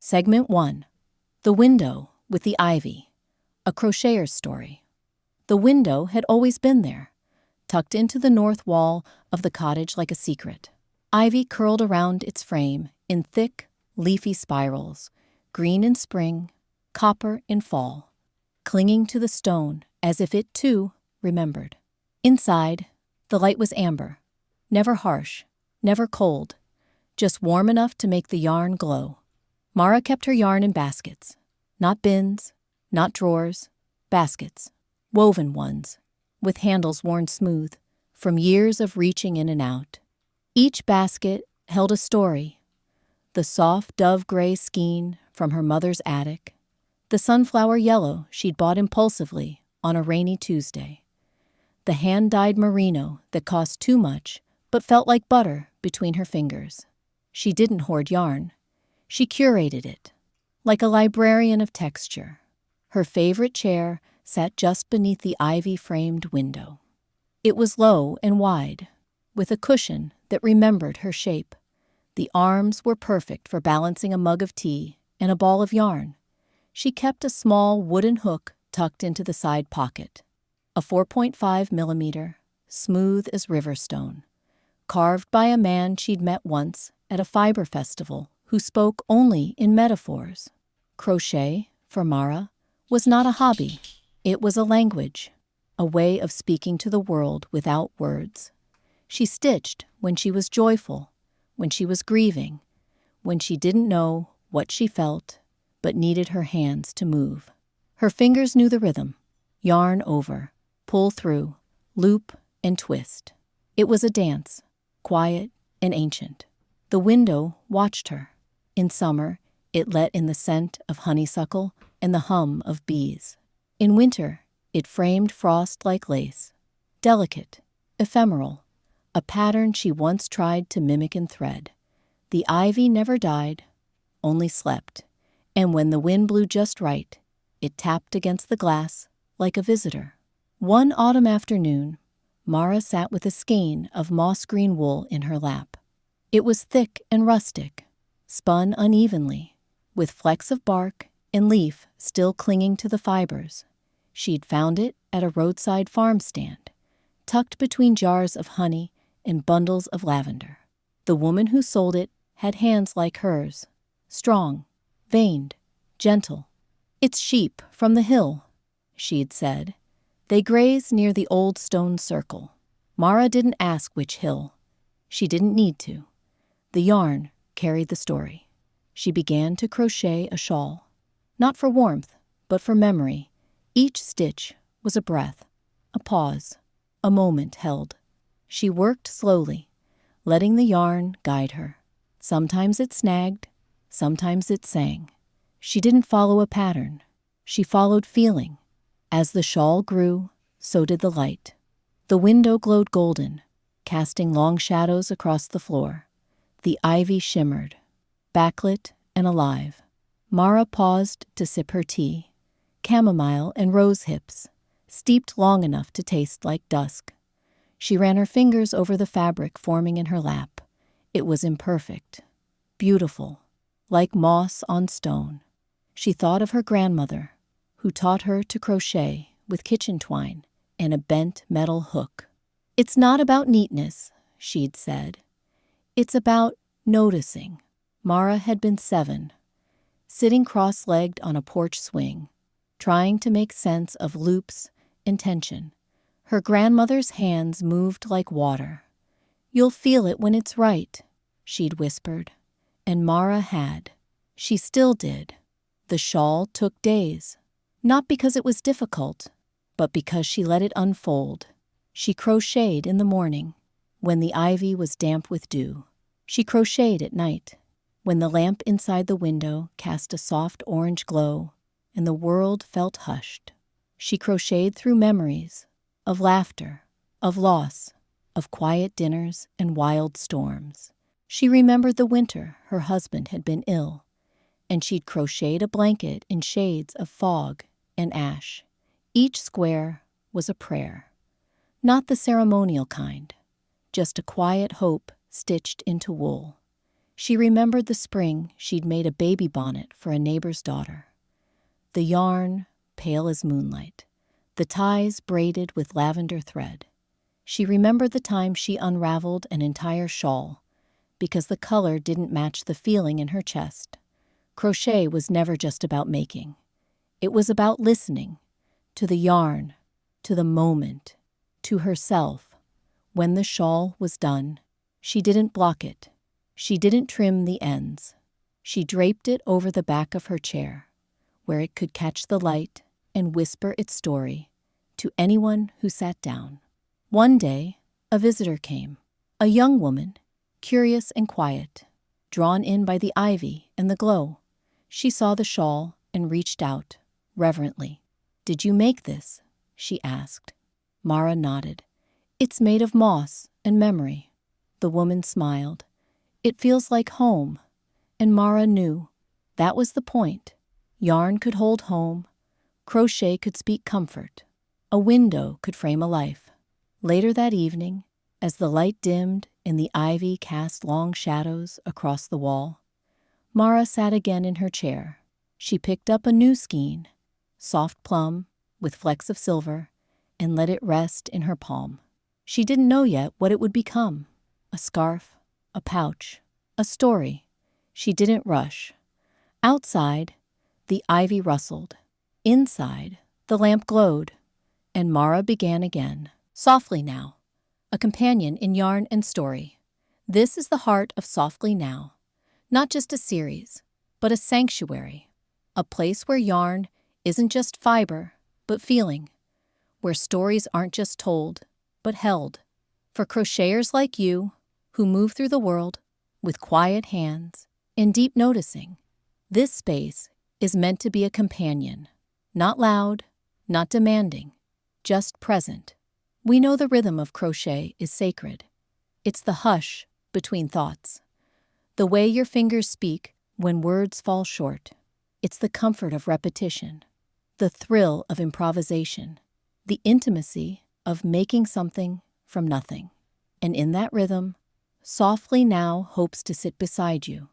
Segment 1. The Window with the Ivy. A Crocheter's Story. The window had always been there, tucked into the north wall of the cottage like a secret. Ivy curled around its frame in thick, leafy spirals, green in spring, copper in fall, clinging to the stone as if it, too, remembered. Inside, the light was amber, never harsh, never cold, just warm enough to make the yarn glow. Mara kept her yarn in baskets, not bins, not drawers, baskets, woven ones, with handles worn smooth from years of reaching in and out. Each basket held a story: the soft dove-gray skein from her mother's attic, the sunflower yellow she'd bought impulsively on a rainy Tuesday, the hand-dyed merino that cost too much but felt like butter between her fingers. She didn't hoard yarn. She curated it, like a librarian of texture. Her favorite chair sat just beneath the ivy-framed window. It was low and wide, with a cushion that remembered her shape. The arms were perfect for balancing a mug of tea and a ball of yarn. She kept a small wooden hook tucked into the side pocket, a 4.5 millimeter, smooth as river stone, carved by a man she'd met once at a fiber festival who spoke only in metaphors. Crochet, for Mara, was not a hobby. It was a language, a way of speaking to the world without words. She stitched when she was joyful, when she was grieving, when she didn't know what she felt, but needed her hands to move. Her fingers knew the rhythm: yarn over, pull through, loop and twist. It was a dance, quiet and ancient. The window watched her. In summer, it let in the scent of honeysuckle and the hum of bees. In winter, it framed frost like lace, delicate, ephemeral, a pattern she once tried to mimic in thread. The ivy never died, only slept, and when the wind blew just right, it tapped against the glass like a visitor. One autumn afternoon, Mara sat with a skein of moss-green wool in her lap. It was thick and rustic, spun unevenly, with flecks of bark and leaf still clinging to the fibers. She'd found it at a roadside farm stand, tucked between jars of honey and bundles of lavender. The woman who sold it had hands like hers, strong, veined, gentle. "It's sheep from the hill," she'd said. "They graze near the old stone circle." Mara didn't ask which hill. She didn't need to. The yarn carried the story. She began to crochet a shawl, not for warmth, but for memory. Each stitch was a breath, a pause, a moment held. She worked slowly, letting the yarn guide her. Sometimes it snagged, sometimes it sang. She didn't follow a pattern. She followed feeling. As the shawl grew, so did the light. The window glowed golden, casting long shadows across the floor. The ivy shimmered, backlit and alive. Mara paused to sip her tea, chamomile and rose hips, steeped long enough to taste like dusk. She ran her fingers over the fabric forming in her lap. It was imperfect, beautiful, like moss on stone. She thought of her grandmother, who taught her to crochet with kitchen twine and a bent metal hook. "It's not about neatness," she'd said. "It's about noticing." Mara had been 7, sitting cross-legged on a porch swing, trying to make sense of loops and tension. Her grandmother's hands moved like water. "You'll feel it when it's right," she'd whispered. And Mara had. She still did. The shawl took days, not because it was difficult, but because she let it unfold. She crocheted in the morning, when the ivy was damp with dew. She crocheted at night, when the lamp inside the window cast a soft orange glow and the world felt hushed. She crocheted through memories of laughter, of loss, of quiet dinners and wild storms. She remembered the winter her husband had been ill, and she'd crocheted a blanket in shades of fog and ash. Each square was a prayer, not the ceremonial kind, just a quiet hope stitched into wool. She remembered the spring she'd made a baby bonnet for a neighbor's daughter. The yarn, pale as moonlight, the ties braided with lavender thread. She remembered the time she unraveled an entire shawl because the color didn't match the feeling in her chest. Crochet was never just about making. It was about listening to the yarn, to the moment, to herself. When the shawl was done, she didn't block it. She didn't trim the ends. She draped it over the back of her chair, where it could catch the light and whisper its story to anyone who sat down. One day, a visitor came, a young woman, curious and quiet, drawn in by the ivy and the glow. She saw the shawl and reached out, reverently. "Did you make this?" she asked. Mara nodded. "It's made of moss and memory." The woman smiled. "It feels like home." And Mara knew that was the point. Yarn could hold home. Crochet could speak comfort. A window could frame a life. Later that evening, as the light dimmed and the ivy cast long shadows across the wall, Mara sat again in her chair. She picked up a new skein, soft plum with flecks of silver, and let it rest in her palm. She didn't know yet what it would become. A scarf, a pouch, a story. She didn't rush. Outside, the ivy rustled. Inside, the lamp glowed. And Mara began again. Softly Now, a companion in yarn and story. This is the heart of Softly Now. Not just a series, but a sanctuary. A place where yarn isn't just fiber, but feeling. Where stories aren't just told, but held. For crocheters like you, who move through the world with quiet hands and deep noticing. This space is meant to be a companion. Not loud, not demanding, just present. We know the rhythm of crochet is sacred. It's the hush between thoughts. The way your fingers speak when words fall short. It's the comfort of repetition. The thrill of improvisation. The intimacy of making something from nothing. And in that rhythm, Softly Now hopes to sit beside you.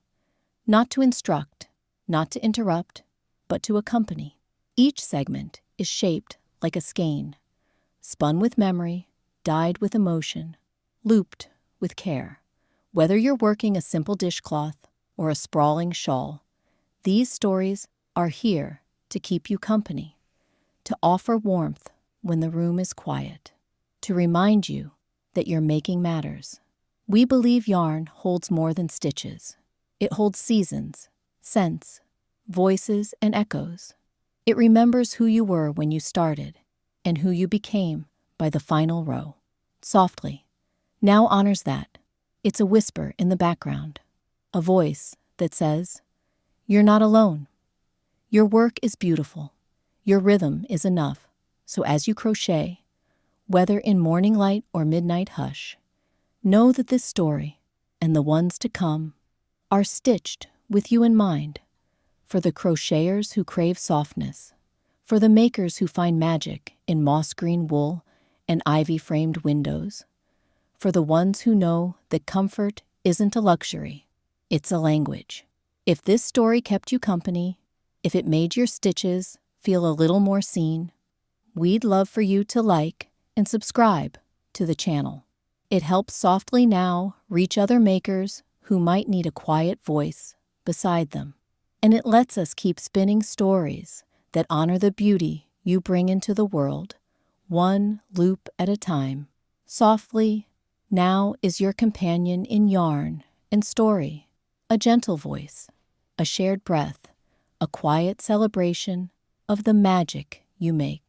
Not to instruct, not to interrupt, but to accompany. Each segment is shaped like a skein, spun with memory, dyed with emotion, looped with care. Whether you're working a simple dishcloth or a sprawling shawl, these stories are here to keep you company, to offer warmth when the room is quiet, to remind you that your making matters. We believe yarn holds more than stitches. It holds seasons, scents, voices, and echoes. It remembers who you were when you started and who you became by the final row. Softly Now honors that. It's a whisper in the background, a voice that says, "You're not alone. Your work is beautiful. Your rhythm is enough." So as you crochet, whether in morning light or midnight hush, know that this story and the ones to come are stitched with you in mind. For the crocheters who crave softness, for the makers who find magic in moss-green wool and ivy-framed windows, for the ones who know that comfort isn't a luxury, it's a language. If this story kept you company, if it made your stitches feel a little more seen, we'd love for you to like and subscribe to the channel. It helps Softly Now reach other makers who might need a quiet voice beside them. And it lets us keep spinning stories that honor the beauty you bring into the world, one loop at a time. Softly Now is your companion in yarn and story, a gentle voice, a shared breath, a quiet celebration of the magic you make.